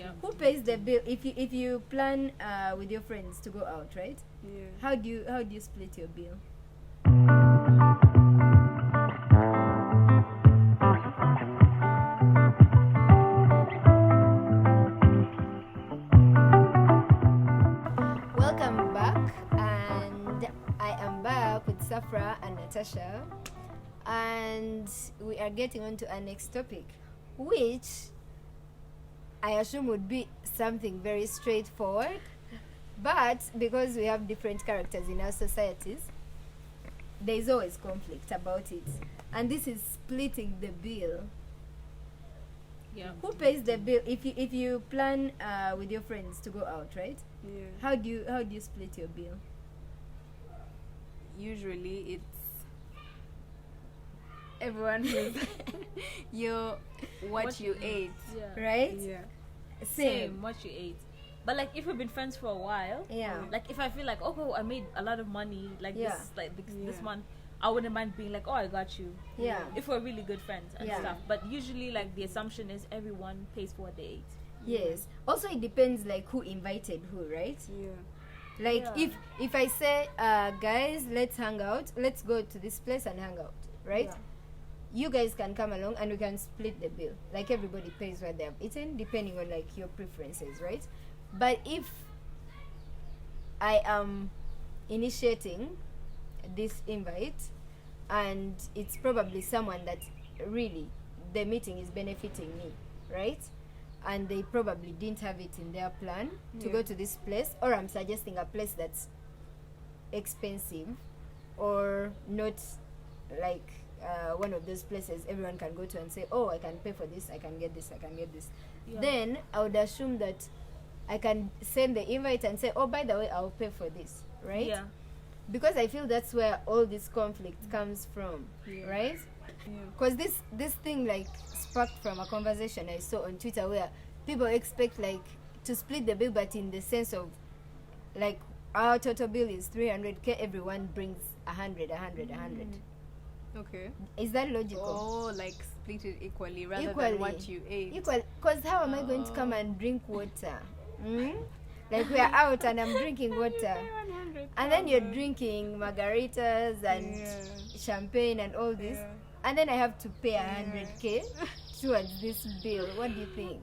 Yeah. Who pays the bill if you plan with your friends to go out, right? Yeah. How do you split your bill? Welcome back, and I am back with Safra and Natasha, and we are getting on to our next topic, which I assume would be something very straightforward, but because we have different characters in our societies, there is always conflict about it, and this is splitting the bill. Yeah. Who pays the bill if you plan with your friends to go out, right? Yeah. How do you split your bill? Usually it's everyone who's what you ate. Yeah. Right? Yeah. Same. What you ate. But like if we've been friends for a while, Yeah. like if I feel like I made a lot of money like Yeah. this this Yeah. month, I wouldn't mind being like, oh, I got you. Yeah. If we're really good friends and Yeah. stuff. But usually like the assumption is everyone pays for what they ate. Yes. Also, it depends like who invited who, right? Yeah. Like Yeah. if I say, guys, let's hang out, let's go to this place and hang out, right? Yeah. You guys can come along and we can split the bill. Like everybody pays what they have eaten, depending on like your preferences, right? But if I am initiating this invite and it's probably someone that really the meeting is benefiting me, right? And they probably didn't have it in their plan to Yeah. go to this place, or I'm suggesting a place that's expensive or not like one of those places everyone can go to and say, oh, I can pay for this, I can get this, I can get this. Yeah. Then I would assume that I can send the invite and say, oh, by the way, I'll pay for this, right? Yeah. Because I feel that's where all this conflict comes from, Yeah. right? Yeah. Because this thing like sparked from a conversation I saw on Twitter where people expect like to split the bill, but in the sense of like our total bill is 300k, everyone brings 100. Okay. Is that logical? Oh, like split it equally rather Equally. than what you ate. Equal. Because how am I going to come and drink water? Like we are out and I'm drinking water, and then you're drinking margaritas and Yeah. champagne and all this, Yeah. and then I have to pay 100k towards this bill. What do you think?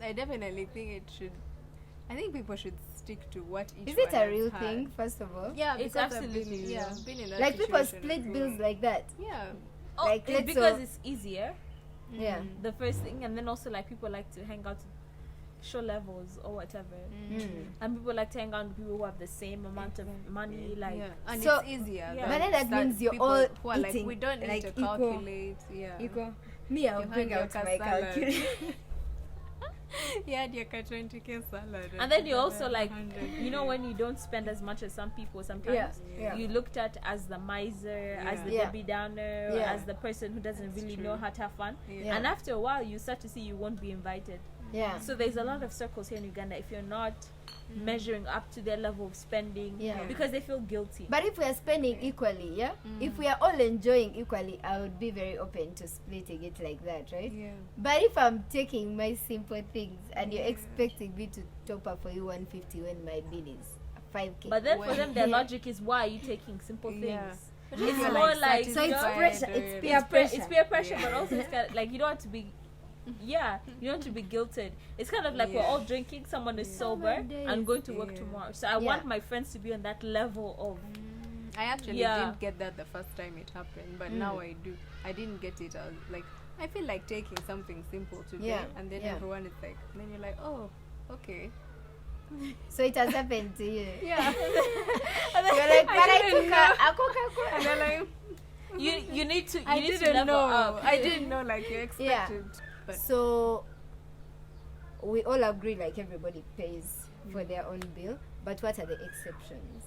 I definitely think it should. I think people should stick to what each Is it one a has real had. thing, first of all? Yeah, It's because I've been absolutely in- real. been in that Like people situation split before. bills like that. Yeah. Oh, Like, it's let's because so- it's easier. Yeah. The first thing, and then also like people like to hang out show levels or whatever. And people like to hang out with people who have the same amount of money, like Yeah. And So- it's easier. Yeah. But then that means you're people all who are like, eating we don't need like to equal. calculate. Yeah. Equal. Me, I'll You bring hand out your my salad. calculator. Yeah, your 20k salad. and then you also like 100. you know when you don't spend as much as some people sometimes Yeah. you looked at as the miser, as the Yeah. Debbie Downer, Yeah. as the person who doesn't That's really true. know how to have fun. Yeah. And after a while you start to see you won't be invited. Yeah. So there's a lot of circles here in Uganda if you're not measuring up to their level of spending, Yeah. because they feel guilty. But if we are spending equally, yeah? If we are all enjoying equally, I would be very open to splitting it like that, right? Yeah. But if I'm taking my simple things and you're expecting me to top up for you 150 when my bill is 5k. But then for Well, them their yeah. logic is, why are you taking simple things? Yeah. It's You're, more like so it's you know, pressure, it's peer pressure. It's peer pressure, Yeah. but also it's kind of like you don't want to be, you don't want to be guilted. It's kind of like we're Yeah. all drinking, someone is sober days. and going to work Yeah. tomorrow. So I want my friends to be on that level of, I actually Yeah. didn't get that the first time it happened, but now I do. I didn't get it. I was like, I feel like taking something simple today, Yeah, and then yeah. everyone is like, then you're like, oh, okay. So it has happened to you. Yeah. You're like, but I took a Coca-Cola. And then like, you need to I you need to didn't level know. up. I didn't know like you expected. But So we all agree like everybody pays for their own bill, but what are the exceptions?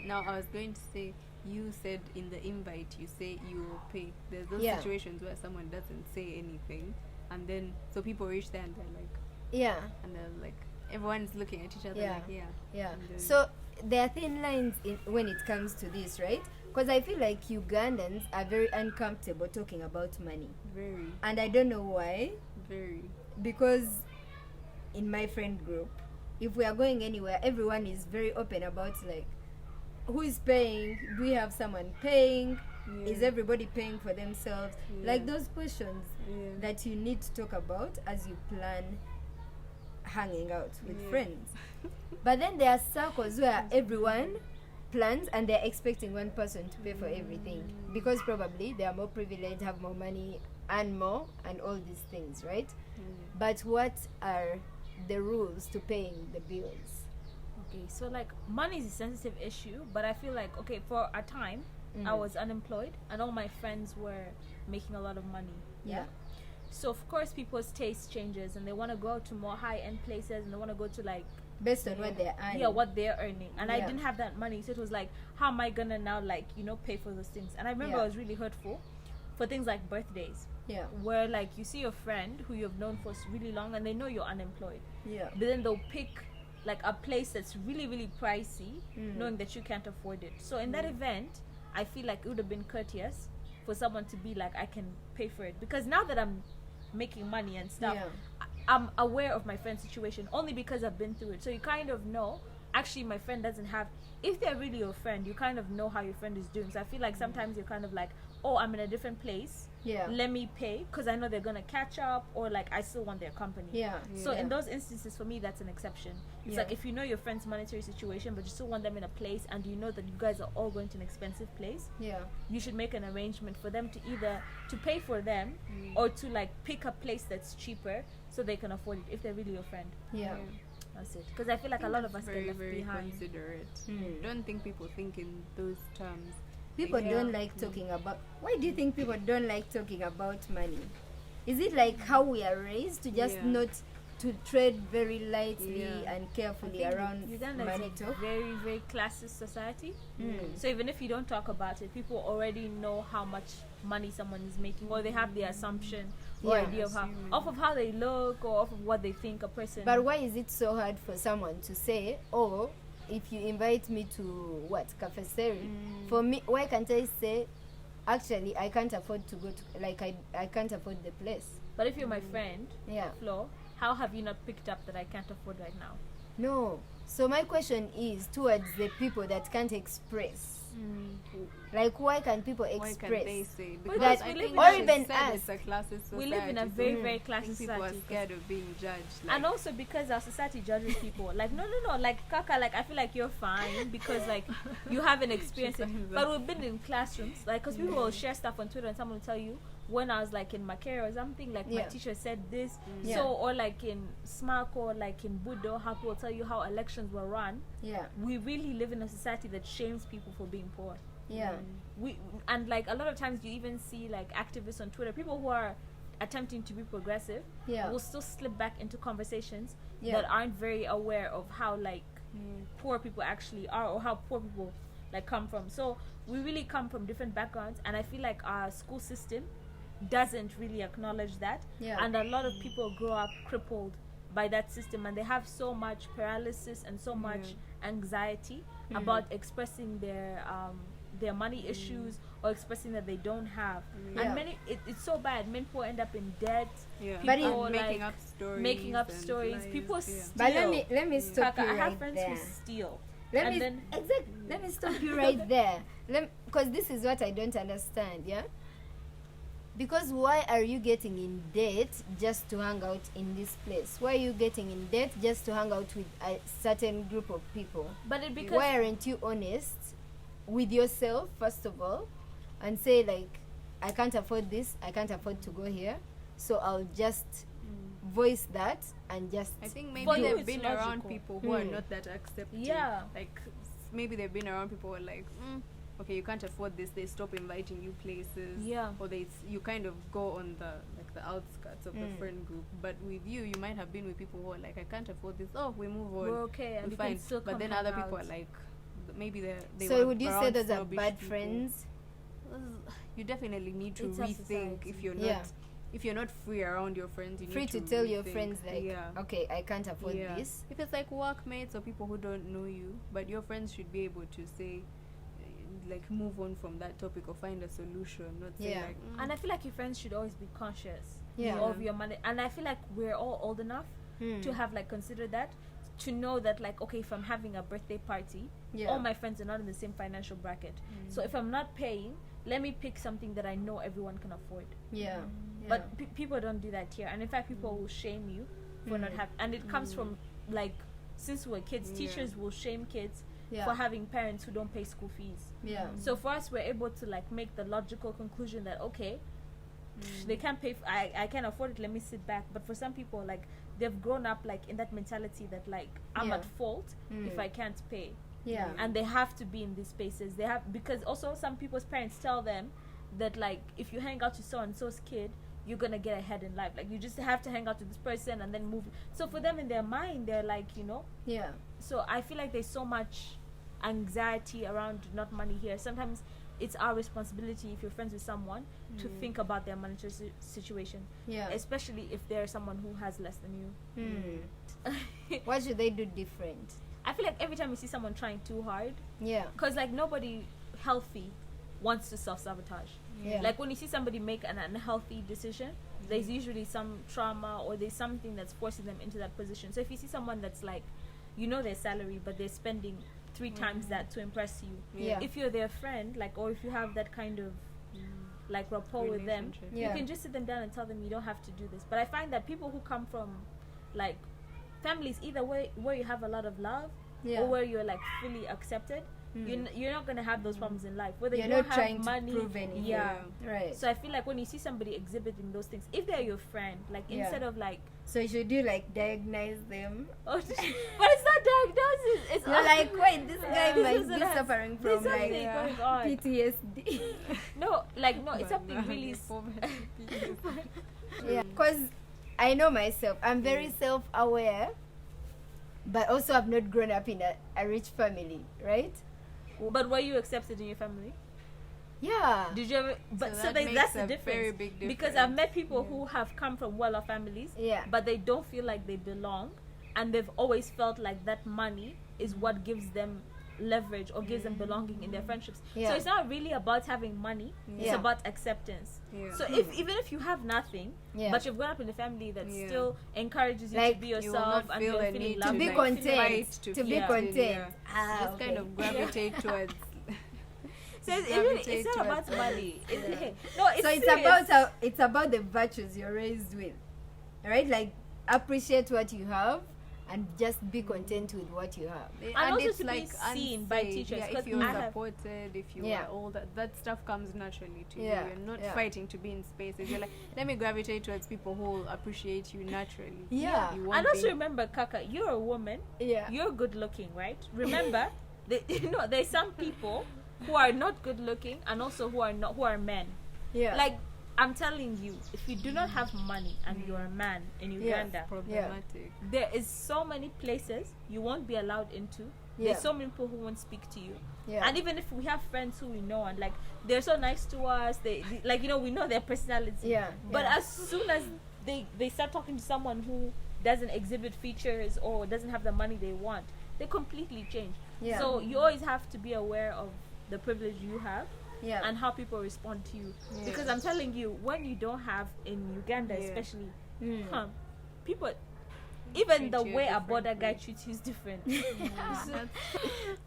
now I was going to say, you said in the invite, you say you will pay. There's those Yeah. situations where someone doesn't say anything, and then so people reach there and they're like, Yeah. and they're like, everyone's looking at each other Yeah. like, yeah. Yeah. And then- So there are thin lines when it comes to this, right? Because I feel like Ugandans are very uncomfortable talking about money. Very, And I don't know why. very. Because in my friend group, if we are going anywhere, everyone is very open about like who is paying, do we have someone paying, is everybody paying for themselves, like those questions that you need to talk about as you plan hanging out with friends. But then there are circles where everyone plans and they're expecting one person to pay for everything because probably they are more privileged, have more money, earn more, and all these things, right? But what are the rules to paying the bills? Okay, so like money is a sensitive issue, but I feel like, okay, for a time I was unemployed and all my friends were making a lot of money. Yeah. So of course people's taste changes and they want to go to more high-end places and they want to go to like Based on what they're earning. yeah, what they're earning. And I didn't have that money, so it was like, how am I gonna now like, you know, pay for those things? And I remember it was really hurtful for things like birthdays. Yeah. Where like you see your friend who you've known for really long and they know you're unemployed. Yeah. But then they'll pick like a place that's really, really pricey, knowing that you can't afford it. So in that event, I feel like it would have been courteous for someone to be like, I can pay for it. Because now that I'm making money and stuff, I'm aware of my friend's situation only because I've been through it. So you kind of know, actually my friend doesn't have, if they're really your friend, you kind of know how your friend is doing. So I feel like sometimes you're kind of like, oh, I'm in a different place, let me pay because I know they're gonna catch up, or like I still want their company. So in those instances, for me, that's an exception. It's like if you know your friend's monetary situation but you still want them in a place and you know that you guys are all going to an expensive place, you should make an arrangement for them to either to pay for them or to like pick a place that's cheaper so they can afford it if they're really your friend. That's it. Because I feel like a lot of us get left very behind. considerate. Don't think people think in those terms. People don't like talking about. Why do you think people don't like talking about money? Is it like how we are raised to just not to tread very lightly and carefully around Uganda money is a talk? very, very classist society. So even if you don't talk about it, people already know how much money someone is making, or they have the assumption or idea of how, off of how they look or off of what they think a person. But why is it so hard for someone to say, oh, if you invite me to what cafe seri, for me, why can't I say, actually I can't afford to go to, like I can't afford the place? But if you're my friend, Yeah. Flo, how have you not picked up that I can't afford right now? No. So my question is towards the people that can't express. Like, why can't people Why express? can't they say? Because Because we I live think in Or a- even it's ask. a classist society. We live in a so very, very I classist think people are society. scared of being judged. Like, And also because our society judges people. Like, no, like, Kaka, like, I feel like you're fine because, like, you haven't experienced it. But we've been in classrooms, like, because people will share stuff on Twitter and someone will tell you, when I was, like, in Makere or something, like, my teacher said this. So, or, like, in SMAC or, like, in Budo, how people tell you how elections were run. Yeah. We really live in a society that shames people for being poor. Yeah. And like a lot of times you even see like activists on Twitter, people who are attempting to be progressive, will still slip back into conversations that aren't very aware of how like poor people actually are, or how poor people like come from. So we really come from different backgrounds, and I feel like our school system doesn't really acknowledge that. And a lot of people grow up crippled by that system, and they have so much paralysis and so much anxiety about expressing their money issues or expressing that they don't have. And many it's so bad. Many people end up in debt. But People making like up stories. making up and stories. lies, People yeah. steal. But let me stop Kaka, you I have right friends there. who steal. Let And me then- let me stop you right there. Because this is what I don't understand. Yeah. Because why are you getting in debt just to hang out in this place? Why are you getting in debt just to hang out with a certain group of people? But it because Why aren't you honest with yourself first of all, and say like, I can't afford this, I can't afford to go here, so I'll just voice that and just I think maybe For you, they've it's been around logical. people who are not that accepting. Yeah. Like maybe they've been around people who are like, okay, you can't afford this. They stop inviting you places. Yeah. Or you kind of go on the outskirts of the friend group. But with you, you might have been with people who are like, I can't afford this. Oh, we move on. we're okay and We we fine. can still But come then hang other people out. are like, maybe they so were would you say around those are snobbish bad people. friends? You definitely need to It's a rethink society. if you're Yeah. not if you're not free around your friends. You Free need to to tell your rethink. friends like, okay, I can't afford this. If it's like workmates or people who don't know you, but your friends should be able to say, like, move on from that topic or find a solution, not say Yeah. like, And I feel like your friends should always be conscious Yeah. of your money. And I feel like we're all old enough to have like considered that, to know that like, okay, if I'm having a birthday party, Yeah. all my friends are not in the same financial bracket. So if I'm not paying, let me pick something that I know everyone can afford. Yeah. But people don't do that here, and in fact people will shame you for not having, and it comes from like, since we're kids, teachers will shame kids for having parents who don't pay school fees. Yeah. So for us, we're able to like make the logical conclusion that, okay, they can't pay I can't afford it, let me sit back. But for some people, like, they've grown up like in that mentality that like, I'm at fault if I can't pay. Yeah. And they have to be in these spaces. They have, because also some people's parents tell them that like, if you hang out with so and so's kid, you're gonna get ahead in life. Like, you just have to hang out with this person and then move. So for them, in their mind, they're like, you know. Yeah. So I feel like there's so much anxiety around not money here. Sometimes it's our responsibility, if you're friends with someone, to think about their monetary situation. Yeah. Especially if they're someone who has less than you. What should they do different? I feel like every time you see someone trying too hard, Yeah. because like nobody healthy wants to self-sabotage. Yeah. Like when you see somebody make an unhealthy decision, there's usually some trauma or there's something that's forcing them into that position. So if you see someone that's like, you know, their salary, but they're spending 3 times that to impress you, Yeah. if you're their friend, like, or if you have that kind of like rapport with them, Relationship. Yeah. you can just sit them down and tell them you don't have to do this. But I find that people who come from like families either way where you have a lot of love Yeah. or where you're like fully accepted, you're not gonna have those problems in life, whether You're you don't not have trying money. to prove anything. Yeah. Right. So I feel like when you see somebody exhibiting those things, if they're your friend, like instead of like, So should you like diagnose them? oh, but it's not diagnosis. It's You're like, wait, this guy this might person be has- suffering there's from something like going on. PTSD. No, like no, it's something really. Yeah. Because I know myself. I'm very self-aware, but also I've not grown up in a rich family, right? But were you accepted in your family? Yeah. Did you ever? But so, that that's makes the a difference. very big Because difference. I've met people who have come from well-off families, Yeah. but they don't feel like they belong, and they've always felt like that money is what gives them leverage or gives them belonging in their friendships. Yeah. So it's not really about having money; it's Yeah. about acceptance. Yeah. So if even if you have nothing, Yeah. but you've grown up in a family that Yeah. still encourages you Like, to be You will yourself not and feel you're a feeling need loved, To be like, content. fight To be fit in, content. yeah. Ah, Just kind okay. of gravitate towards. So it's gravitate not towards about money. Yeah. No, it's So it's serious. about it's about the virtues you're raised with, right? Like appreciate what you have and just be content with what you have. And also it's to be seen by unsaid. teachers, Yeah, 'cause if you're I have- supported, if you Yeah. are all that stuff comes naturally to Yeah, you. You're not yeah. fighting to be in spaces. You're like, let me gravitate towards people who will appreciate you naturally. Yeah. You won't And also be- remember, Kaka, you're a woman. Yeah. You're good looking, right? Remember, there's some people who are not good looking and also who are men. Yeah. Like, I'm telling you, if you do not have money and you're a man in Uganda, problematic. there is so many places you won't be allowed into. Yeah. There's so many people who won't speak to you. Yeah. And even if we have friends who we know and like they're so nice to us, they like, you know, we know their personality. Yeah, But yeah. as soon as they start talking to someone who doesn't exhibit features or doesn't have the money they want, they completely change. Yeah. So you always have to be aware of the privilege you have Yeah. and how people respond to you. Yeah. Because I'm telling you, when you don't have in Uganda Yeah. especially, Mm. people, even the Treat you way a border guy differently. treats you is different.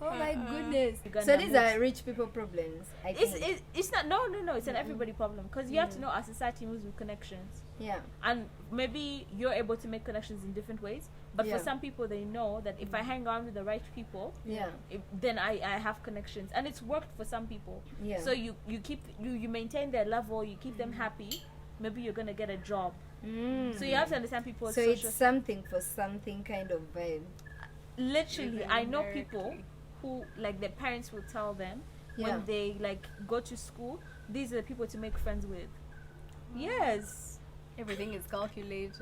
Oh my goodness. Uganda So these moves. are rich people problems. I It's think. it's not no it's an everybody problem, because you have to know our society moves with connections, Yeah. and maybe you're able to make connections in different ways, but Yeah. for some people they know that if I hang around with the right people, Yeah. then I have connections, and it's worked for some people. Yeah. So you keep you maintain their level, you keep them happy, maybe you're gonna get a job. Mm. So you have to understand people's So social. it's something for something kind of vibe. Literally, Even I know people indirectly. who like their parents will tell them Yeah. when they like go to school, these are the people to make friends with. Yes. Everything is calculated.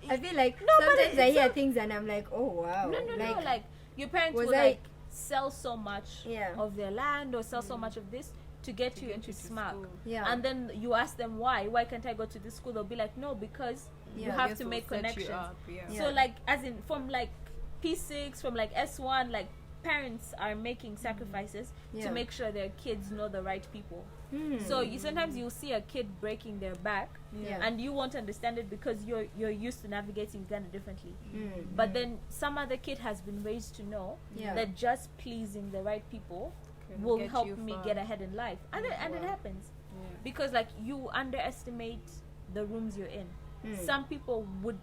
I feel like No, but sometimes I it's hear not- things and I'm like, oh wow. No, like your parents was will I- like sell so much Yeah. of their land or sell so much of this to get you get into you to SMAC. school. Yeah. And then you ask them why can't I go to this school? They'll be like, no, because you Yeah. have This to will make set you connections. up, yeah. Yeah. So like as in from like P6, from like S1, like parents are making sacrifices Yeah. to make sure their kids know the right people. So you sometimes you'll see a kid breaking their back, Yeah. and you won't understand it because you're used to navigating Uganda differently. Mm. But then some other kid has been raised to know Yeah. that just pleasing the right people Can will get help you me far. get ahead in life, and it Wow. happens Yeah. because like you underestimate the rooms you're in. Some people would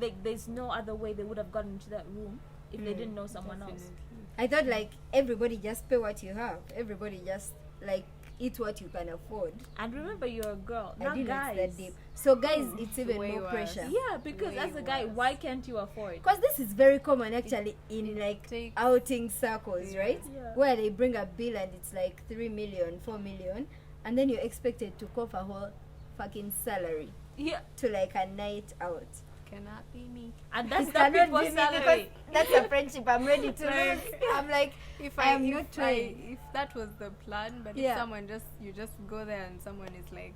like there's no other way they would have gotten into that room if they didn't know someone else. Definitely. I thought like everybody just pay what you have. Everybody just like eat what you can afford. And remember, you're a girl, I not didn't know guys. it's that deep. So guys, it's even way more worse. pressure. Yeah, because Way as a guy, worse. why can't you afford? Because this is very common actually in like takes- outing circles, Yeah. right? Yeah. Where they bring a bill and it's like 3 million, 4 million, and then you're expected to cough a whole fucking salary Yeah, to like a night out. Cannot be me. and that's It the cannot be people's me salary. because that's a friendship I'm ready to Like- lose. I'm like, If I am not trying. if that was the plan, but Yeah. if someone you just go there and someone is like,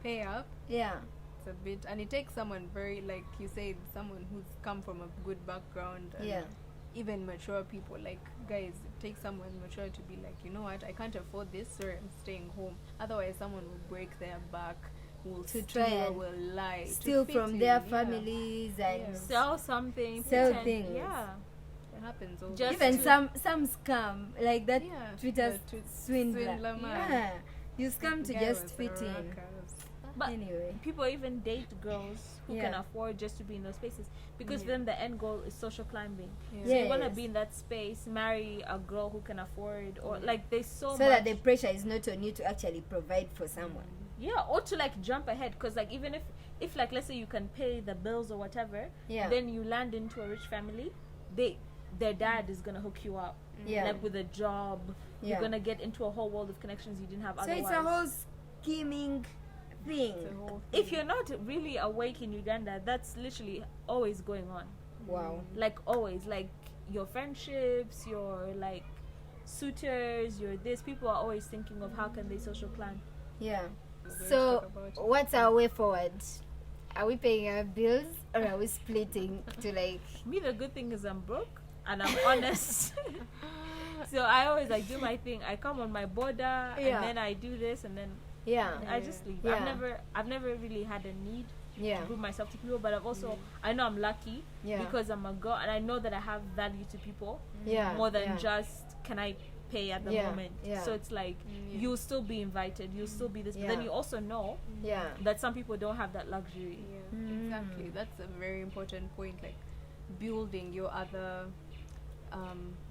pay up, yeah, it's a bit, and it takes someone very, like you said, someone who's come from a good background. And yeah, even mature people, like guys, it takes someone mature to be like, you know what, I can't afford this, so I'm staying home. Otherwise, someone will break their back, will To steal, try and will lie, to steal fit from in, their yeah. families and Yeah. Sell something, Sell pretend- things. Yeah, It happens all Just the even time. some scam like that Yeah, Twitter the swindler. swindler man. Yeah, you scam to Guy just was fit a in. ruckus. but Anyway, people even date girls who can Yeah. afford just to be in those spaces because for Yeah. them the end goal is social climbing. Yeah. So you want to Yes. be in that space, marry a girl who can afford, or Yeah. like there's so so much. that the pressure is not on you to actually provide for someone. Yeah, or to like jump ahead, because like even if like let's say you can pay the bills or whatever, Yeah. then you land into a rich family, their dad is gonna hook you up, Yeah. like with a job. Yeah. You're gonna get into a whole world of connections you didn't have So otherwise. it's a whole scheming thing. It's a whole If you're not really awake in Uganda, that's literally always going on. Wow. Like always, like your friendships, your like suitors, your this. People are always thinking of how can they social climb. Yeah. We're going to So talk about it. what's our way forward? Are we paying our bills or are we splitting to like? Me, the good thing is I'm broke and I'm honest. So I always like do my thing. I come on my border Yeah. and then I do this and then Yeah. I just leave. Yeah. I've never really had a need Yeah. to prove myself to people, but I've also I know I'm lucky Yeah. because I'm a girl and I know that I have value to people Yeah. more than yeah. just can I pay at the Yeah, moment. yeah. So it's like Yeah. you'll still be invited, you'll still be this, but then Yeah. you also know Yeah. that some people don't have that luxury. Yeah, Mm. exactly. That's a very important point. Like building your other,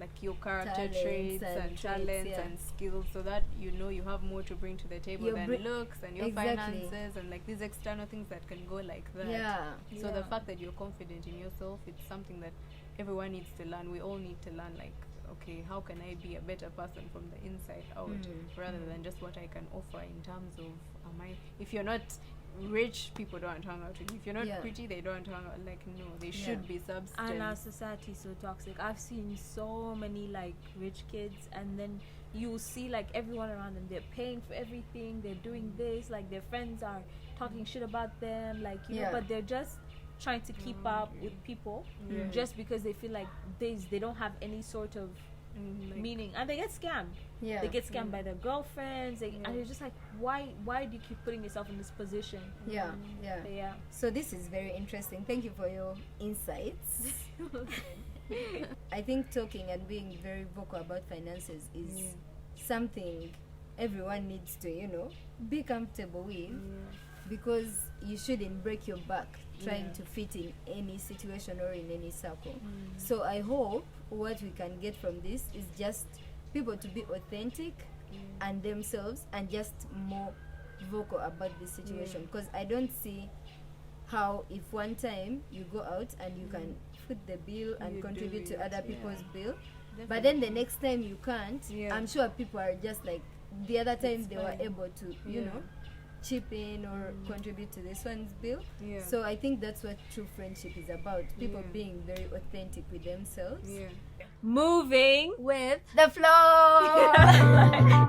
like your character Talents traits and and traits, talents yeah. and skills, so that you know you have more to bring to the table You're than bri- looks and your Exactly. finances and like these external things that can go like that. Yeah. So the Yeah. fact that you're confident in yourself, it's something that everyone needs to learn. We all need to learn, like, okay, how can I be a better person from the inside out, rather than just what I can offer in terms of, if you're not rich, people don't hang out with you. If you're not Yeah. pretty, they don't hang out. Like, no, they Yeah. should be substance. And our society is so toxic. I've seen so many like rich kids, and then you see like everyone around them, they're paying for everything, they're doing this, like their friends are talking shit about them, like you Yeah. know, but they're just trying to keep up with people Yeah. just because they feel like they don't have any sort of Like, meaning, and they get scammed. Yeah. They get scammed by their girlfriends, Yeah. and you're just like, why do you keep putting yourself in this position? Yeah. Yeah. But yeah. So this is very interesting. Thank you for your insights. I think talking and being very vocal about finances is Yeah. something everyone needs to, be comfortable with, because you shouldn't break your back trying Yeah. to fit in any situation or in any circle. So I hope what we can get from this is just people to be authentic and themselves and just more vocal about this situation, because I don't see how if one time you go out and you can foot the bill and You contribute do to other it, people's yeah. bill, but then the next time you can't, Yeah. I'm sure people are just like the other time It's they were fine. able to Yeah. chip in or contribute to this one's bill. Yeah. So I think that's what true friendship is about, people Yeah. being very authentic with themselves. Yeah. Moving With the flow.